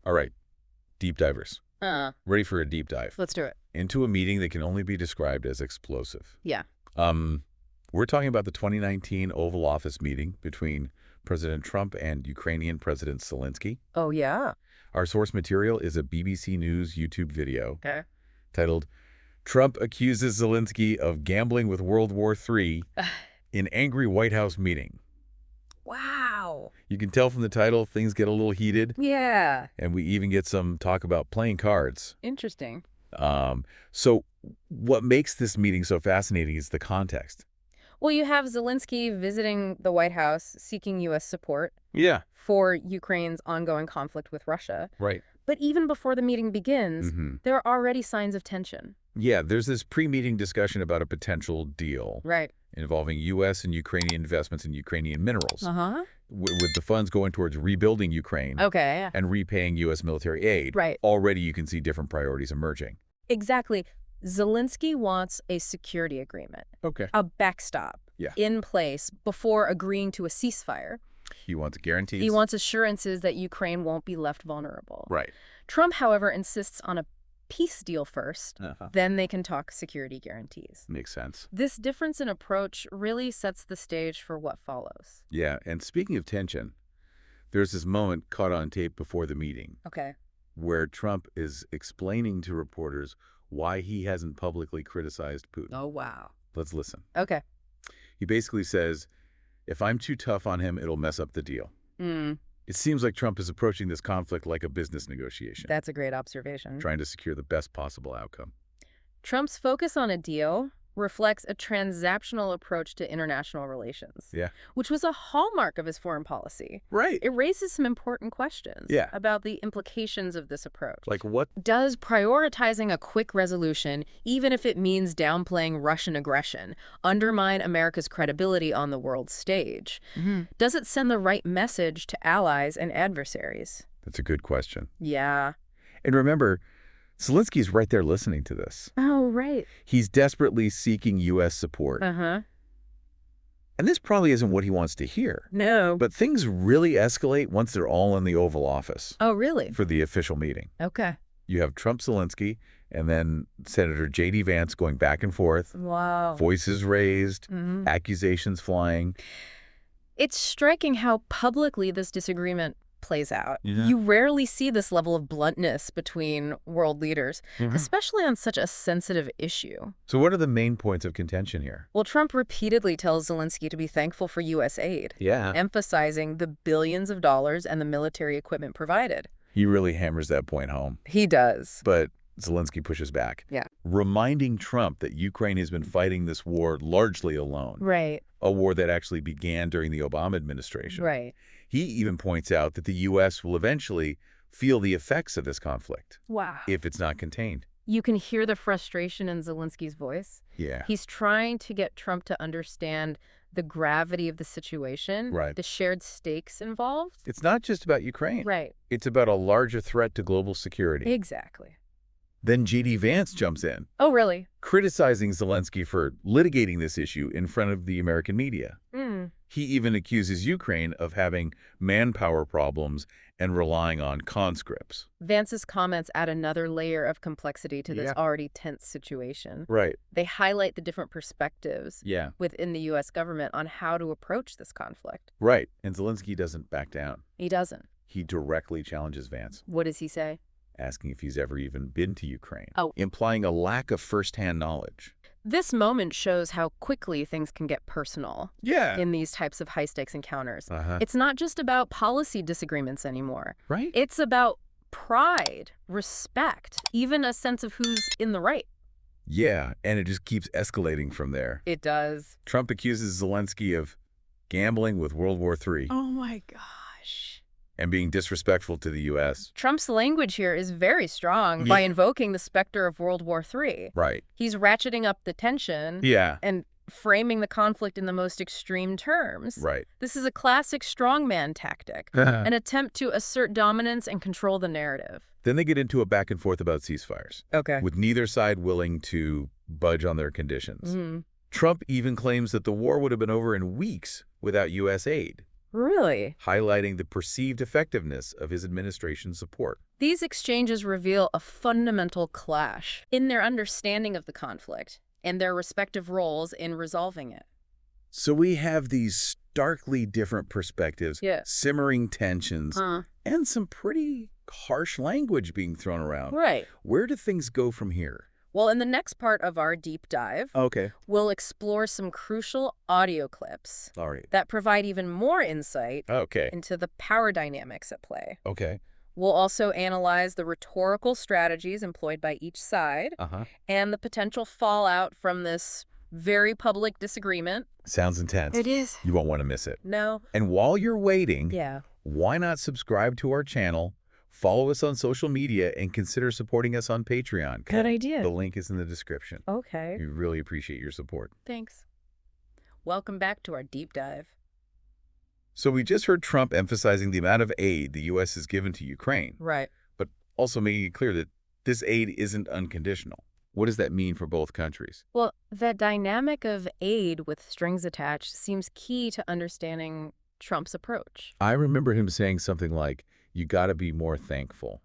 All right, deep divers. Ready for a deep dive. Let's do it. Into a meeting that can only be described as explosive. Yeah. We're talking about the 2019 Oval Office meeting between President Trump and Ukrainian President Zelenskyy. Oh, yeah. Our source material is a BBC News YouTube video titled, "Trump Accuses Zelenskyy of Gambling with World War III in Angry White House Meeting." Wow. You can tell from the title, things get a little heated. Yeah. And we even get some talk about playing cards. Interesting. So what makes this meeting so fascinating is the context. Well, you have Zelenskyy visiting the White House, seeking U.S. support for Ukraine's ongoing conflict with Russia. Right. But even before the meeting begins, there are already signs of tension. Yeah, there's this pre-meeting discussion about a potential deal. Right. Involving U.S. and Ukrainian investments in Ukrainian minerals. With the funds going towards rebuilding Ukraine. Okay. And repaying U.S. military aid. Right. Already you can see different priorities emerging. Exactly. Zelenskyy wants a security agreement. Okay. A backstop in place before agreeing to a ceasefire. He wants guarantees. He wants assurances that Ukraine won't be left vulnerable. Right. Trump, however, insists on a peace deal first, then they can talk security guarantees. Makes sense. This difference in approach really sets the stage for what follows. Yeah, and speaking of tension, there's this moment caught on tape before the meeting. Okay. Where Trump is explaining to reporters why he hasn't publicly criticized Putin. Oh, wow. Let's listen. Okay. He basically says, if I'm too tough on him, it'll mess up the deal. It seems like Trump is approaching this conflict like a business negotiation. That's a great observation. Trying to secure the best possible outcome. Trump's focus on a deal reflects a transactional approach to international relations. Yeah. Which was a hallmark of his foreign policy. Right. It raises some important questions about the implications of this approach. Like what? Does prioritizing a quick resolution, even if it means downplaying Russian aggression, undermine America's credibility on the world stage? Does it send the right message to allies and adversaries? That's a good question. Yeah. And remember, Zelensky's right there listening to this. Oh, right. He's desperately seeking U.S. support. And this probably isn't what he wants to hear. No. But things really escalate once they're all in the Oval Office. Oh, really? For the official meeting. Okay. You have Trump, Zelenskyy, and then Senator JD Vance going back and forth. Wow. Voices raised, accusations flying. It's striking how publicly this disagreement plays out. Yeah. You rarely see this level of bluntness between world leaders, especially on such a sensitive issue. So what are the main points of contention here? Well, Trump repeatedly tells Zelenskyy to be thankful for U.S. aid, emphasizing the billions of dollars and the military equipment provided. He really hammers that point home. He does. But Zelenskyy pushes back. Reminding Trump that Ukraine has been fighting this war largely alone. Right. A war that actually began during the Obama administration. Right. He even points out that the U.S. will eventually feel the effects of this conflict. Wow. If it's not contained. You can hear the frustration in Zelenskyy's voice. Yeah. He's trying to get Trump to understand the gravity of the situation, the shared stakes involved. It's not just about Ukraine. Right. It's about a larger threat to global security. Exactly. Then JD Vance jumps in. Oh, really? Criticizing Zelenskyy for litigating this issue in front of the American media. He even accuses Ukraine of having manpower problems and relying on conscripts. Vance's comments add another layer of complexity to this already tense situation. Right. They highlight the different perspectives within the U.S. government on how to approach this conflict. Right. And Zelenskyy doesn't back down. He doesn't. He directly challenges Vance. What does he say? Asking if he's ever even been to Ukraine. Oh. Implying a lack of firsthand knowledge. This moment shows how quickly things can get personal in these types of high-stakes encounters. It's not just about policy disagreements anymore. Right. It's about pride, respect, even a sense of who's in the right. Yeah, and it just keeps escalating from there. It does. Trump accuses Zelenskyy of gambling with World War III. Oh, my gosh. And being disrespectful to the U.S. Trump's language here is very strong by invoking the specter of World War III. Right. He's ratcheting up the tension and framing the conflict in the most extreme terms. Right. This is a classic strongman tactic, an attempt to assert dominance and control the narrative. Then they get into a back and forth about ceasefires. Okay. With neither side willing to budge on their conditions. Trump even claims that the war would have been over in weeks without U.S. aid. Really? highlighting the perceived effectiveness of his administration's support. These exchanges reveal a fundamental clash in their understanding of the conflict and their respective roles in resolving it. So we have these starkly different perspectives, Yeah. simmering tensions, and some pretty harsh language being thrown around. Right. Where do things go from here? Well, in the next part of our deep dive, Okay. we'll explore some crucial audio clips All right. that provide even more insight Okay. into the power dynamics at play. Okay. We'll also analyze the rhetorical strategies employed by each side and the potential fallout from this very public disagreement. Sounds intense. It is. You won't want to miss it. No. And while you're waiting, Yeah. why not subscribe to our channel, follow us on social media, and consider supporting us on Patreon? Good idea. The link is in the description. Okay. We really appreciate your support. Thanks. Welcome back to our deep dive. So we just heard Trump emphasizing the amount of aid the U.S. has given to Ukraine, Right. but also making it clear that this aid isn't unconditional. What does that mean for both countries? Well, the dynamic of aid with strings attached seems key to understanding Trump's approach. I remember him saying something like, you got to be more thankful.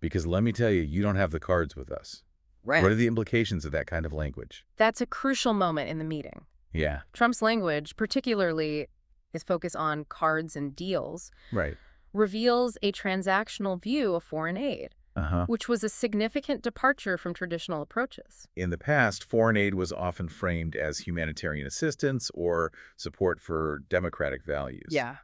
Because let me tell you, you don't have the cards with us. Right. What are the implications of that kind of language? That's a crucial moment in the meeting. Yeah. Trump's language, particularly his focus on cards and deals, Right. reveals a transactional view of foreign aid, which was a significant departure from traditional approaches. In the past, foreign aid was often framed as humanitarian assistance or support for democratic values. Yeah.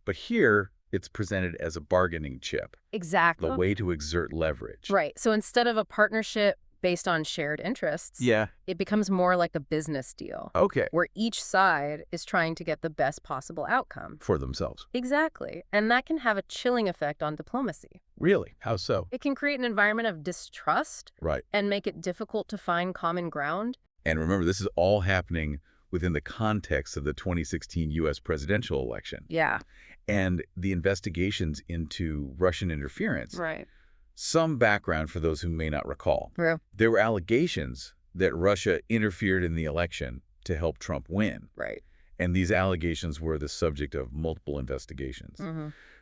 But here, it's presented as a bargaining chip, Exactly. the way to exert leverage. Right. So instead of a partnership based on shared interests, Yeah. it becomes more like a business deal, Okay. where each side is trying to get the best possible outcome. For themselves. Exactly. And that can have a chilling effect on diplomacy. Really? How so? It can create an environment of distrust Right. and make it difficult to find common ground. And remember, this is all happening within the context of the 2016 U.S. presidential election Yeah. and the investigations into Russian interference. Right. Some background for those who may not recall. True. There were allegations that Russia interfered in the election to help Trump win. Right. And these allegations were the subject of multiple investigations.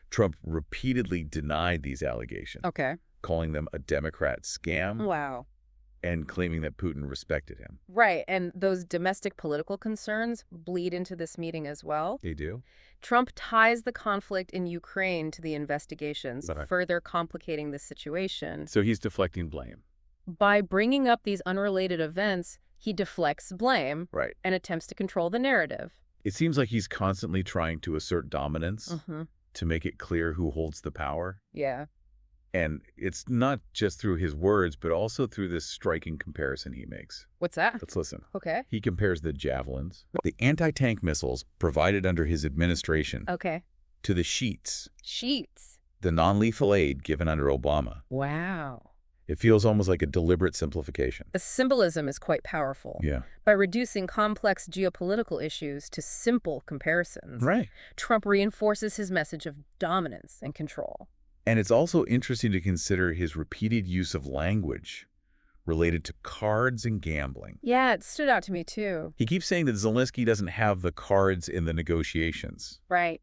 Trump repeatedly denied these allegations, Okay. calling them a Democrat scam Wow. and claiming that Putin respected him. Right. And those domestic political concerns bleed into this meeting as well. They do? Trump ties the conflict in Ukraine to the investigations, Right. further complicating the situation. So he's deflecting blame. By bringing up these unrelated events, he deflects blame Right. and attempts to control the narrative. It seems like he's constantly trying to assert dominance to make it clear who holds the power. Yeah. And it's not just through his words, but also through this striking comparison he makes. What's that? Let's listen. Okay. He compares the javelins, the anti-tank missiles provided under his administration, Okay. to the sheets, Sheets. the non-lethal aid given under Obama. Wow. It feels almost like a deliberate simplification. The symbolism is quite powerful. Yeah. By reducing complex geopolitical issues to simple comparisons, Right. Trump reinforces his message of dominance and control. And it's also interesting to consider his repeated use of language related to cards and gambling. Yeah, it stood out to me too. He keeps saying that Zelensky doesn't have the cards in the negotiations. Right.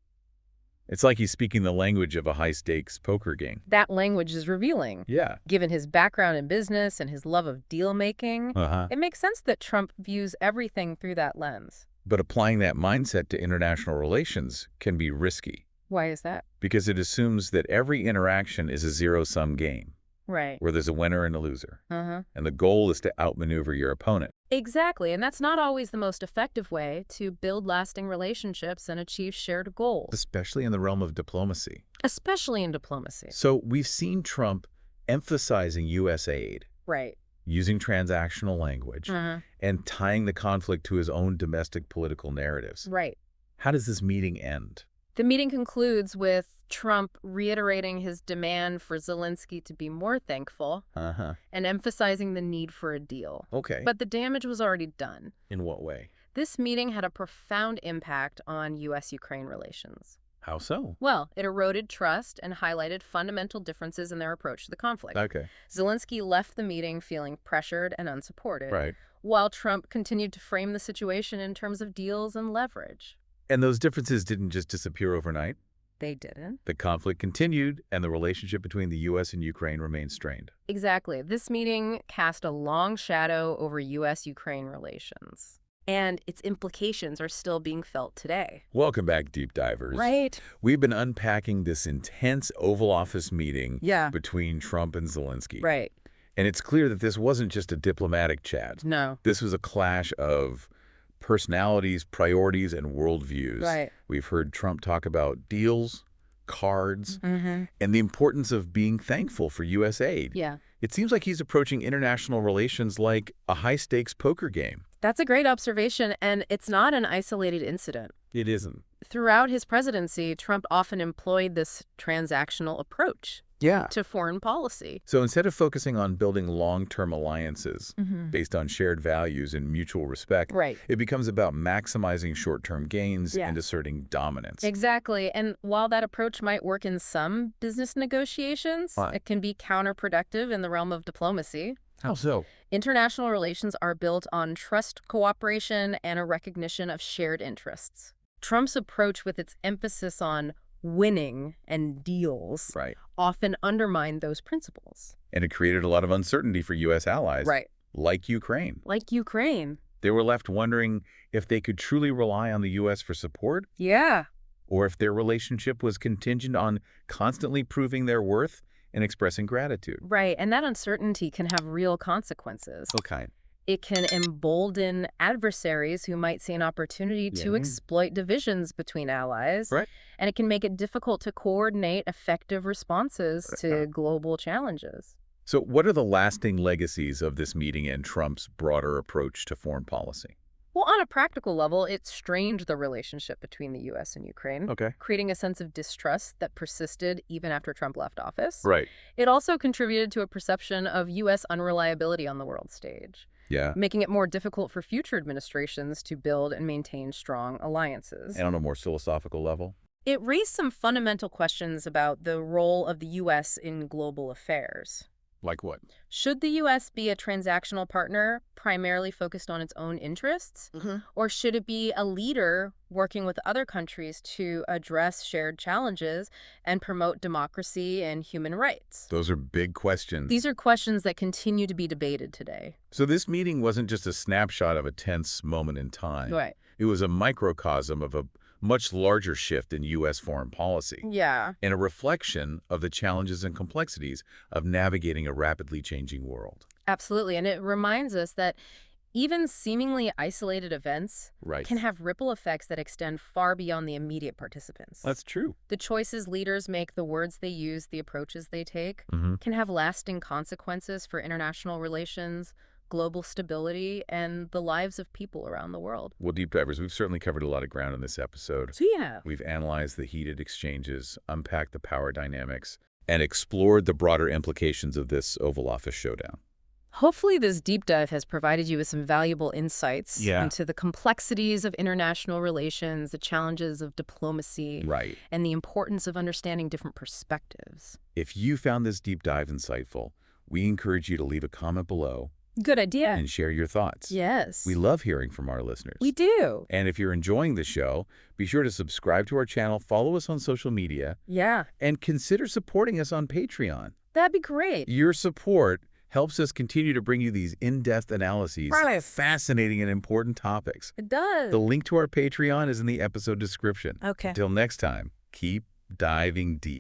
It's like he's speaking the language of a high-stakes poker game. That language is revealing. Yeah. Given his background in business and his love of deal-making, it makes sense that Trump views everything through that lens. But applying that mindset to international relations can be risky Why is that? because it assumes that every interaction is a zero-sum game Right. where there's a winner and a loser. And the goal is to outmaneuver your opponent. Exactly, and that's not always the most effective way to build lasting relationships and achieve shared goals, Especially in the realm of diplomacy. especially in diplomacy. So we've seen Trump emphasizing U.S. aid, Right. using transactional language, and tying the conflict to his own domestic political narratives. Right. How does this meeting end? The meeting concludes with Trump reiterating his demand for Zelensky to be more thankful and emphasizing the need for a deal. Okay. But the damage was already done. In what way? This meeting had a profound impact on U.S.-Ukraine relations. How so? Well, it eroded trust and highlighted fundamental differences in their approach to the conflict. Okay. Zelensky left the meeting feeling pressured and unsupported, Right. while Trump continued to frame the situation in terms of deals and leverage. And those differences didn't just disappear overnight. They didn't. The conflict continued, and the relationship between the U.S. and Ukraine remained strained. Exactly. This meeting cast a long shadow over U.S.-Ukraine relations. And its implications are still being felt today. Welcome back, Deep Divers. Right. We've been unpacking this intense Oval Office meeting Yeah. between Trump and Zelensky. Right. And it's clear that this wasn't just a diplomatic chat. No. This was a clash of personalities, priorities, and worldviews. Right. We've heard Trump talk about deals, cards, Mm-hmm. and the importance of being thankful for U.S. aid. Yeah. It seems like he's approaching international relations like a high-stakes poker game. That's a great observation, and it's not an isolated incident. It isn't. Throughout his presidency, Trump often employed this transactional approach to foreign policy. So instead of focusing on building long-term alliances Mm-hmm. based on shared values and mutual respect, Right. it becomes about maximizing short-term gains Yeah. and asserting dominance. Exactly. And while that approach might work in some business negotiations, it can be counterproductive in the realm of diplomacy. How so? International relations are built on trust, cooperation, and a recognition of shared interests. Trump's approach, with its emphasis on winning and deals, Right. often undermined those principles. And it created a lot of uncertainty for U.S. allies, Right. like Ukraine. Like Ukraine. They were left wondering if they could truly rely on the U.S. for support, Yeah. or if their relationship was contingent on constantly proving their worth and expressing gratitude. Right. And that uncertainty can have real consequences. Okay. It can embolden adversaries who might see an opportunity to Yeah. exploit divisions between allies. Right. And it can make it difficult to coordinate effective responses to global challenges. So what are the lasting legacies of this meeting and Trump's broader approach to foreign policy? Well, on a practical level, it strained the relationship between the U.S. and Ukraine, Okay. creating a sense of distrust that persisted even after Trump left office. Right. It also contributed to a perception of U.S. unreliability on the world stage, Yeah. making it more difficult for future administrations to build and maintain strong alliances. And on a more philosophical level? It raised some fundamental questions about the role of the U.S. in global affairs. Like what? Should the U.S. be a transactional partner primarily focused on its own interests? Or should it be a leader working with other countries to address shared challenges and promote democracy and human rights? Those are big questions. These are questions that continue to be debated today. So this meeting wasn't just a snapshot of a tense moment in time. Right. It was a microcosm of a much larger shift in U.S. foreign policy Yeah. and a reflection of the challenges and complexities of navigating a rapidly changing world. Absolutely. And it reminds us that even seemingly isolated events Right. can have ripple effects that extend far beyond the immediate participants. That's true. The choices leaders make, the words they use, the approaches they take Mm-hmm. can have lasting consequences for international relations, global stability, and the lives of people around the world. Well, Deep Divers, we've certainly covered a lot of ground in this episode. So yeah. We've analyzed the heated exchanges, unpacked the power dynamics, and explored the broader implications of this Oval Office showdown. Hopefully this deep dive has provided you with some valuable insights into the complexities of international relations, the challenges of diplomacy, Right. and the importance of understanding different perspectives. If you found this deep dive insightful, we encourage you to leave a comment below Good idea. and share your thoughts. Yes. We love hearing from our listeners. We do. And if you're enjoying the show, be sure to subscribe to our channel, follow us on social media, Yeah. and consider supporting us on Patreon. That'd be great. Your support helps us continue to bring you these in-depth analyses, fascinating and important topics. It does. The link to our Patreon is in the episode description. Okay. Till next time, keep diving deep.